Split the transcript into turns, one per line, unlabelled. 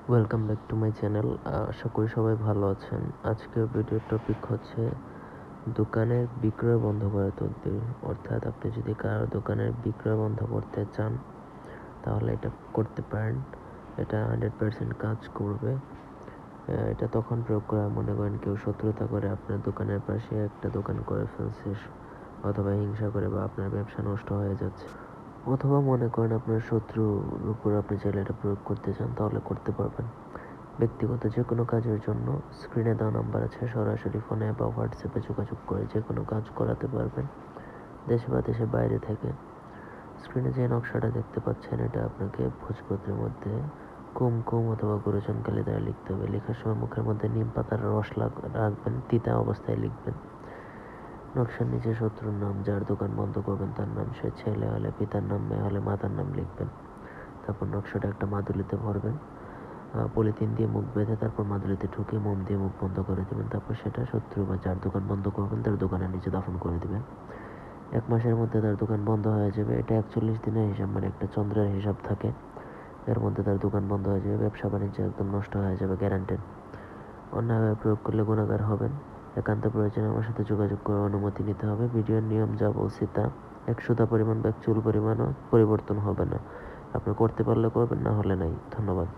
Welcome back to my channel. আশা করি সবাই ভালো আছেন। আজকের ভিডিওর টপিক হচ্ছে দোকানের বিক্রয় বন্ধ করার তদবির। অর্থাৎ আপনি যদি কারো দোকানের বিক্রয় বন্ধ করতে চান তাহলে এটা করতে পারেন। এটা 100% কাজ করবে। এটা তখন প্রয়োগ করা, মনে করেন কেউ শত্রুতা করে আপনার দোকানের পাশে একটা দোকান করে ফেলছে, অথবা হিংসা করে, বা আপনার ব্যবসা নষ্ট হয়ে যাচ্ছে, অথবা মনে করেন আপনার শত্রুর উপর আপনি চাইলে এটা প্রয়োগ করতে চান, তাহলে করতে পারবেন। ব্যক্তিগত যে কোনো কাজের জন্য স্ক্রিনে দেওয়া নাম্বার আছে, সরাসরি ফোনে বা হোয়াটসঅ্যাপে যোগাযোগ করে যে কোনো কাজ করাতে পারবেন, দেশে বা দেশের বাইরে থেকে। স্ক্রিনে যে নকশাটা দেখতে পাচ্ছেন, এটা আপনাকে ভোজপত্রের মধ্যে কুমকুম অথবা গুরুজন কালি দ্বারা লিখতে হবে। লেখার সময় মুখের মধ্যে নিম পাতার রস রাখবেন, তিতা অবস্থায় লিখবেন। নকশার নিচে শত্রুর নাম, যার দোকান বন্ধ করবেন তার নাম, সে ছেলে হলে পিতার নাম, মেয়ে হলে মাতার নাম লিখবেন। তারপর নকশাটা একটা মাদুলিতে ভরবেন, পলিথিন দিয়ে মুখ বেঁধে তারপর মাদুলিতে ঢুকিয়ে মোম দিয়ে মুখ বন্ধ করে দেবেন। তারপর সেটা শত্রু বা যার দোকান বন্ধ করবেন তার দোকানের নিচে দাফন করে দিবেন। 1 মাসের মধ্যে তার দোকান বন্ধ হয়ে যাবে। এটা 41 দিনের হিসাব, মানে একটা চন্দ্রের হিসাব থাকে। এর মধ্যে তার দোকান বন্ধ হয়ে যাবে, ব্যবসা বাণিজ্য একদম নষ্ট হয়ে যাবে, গ্যারান্টেড। অন্যভাবে প্রয়োগ করলে গুণাগার হবেন। একান্ত প্রয়োজনে আমার সাথে যোগাযোগ করে অনুমতি নিতে হবে। ভিডিওর নিয়ম যা বলছি তা 1 সুতা পরিমাণ বা চুল পরিমাণও পরিবর্তন হবে না। আপনি করতে পারলে করবেন, না হলে নাই। ধন্যবাদ।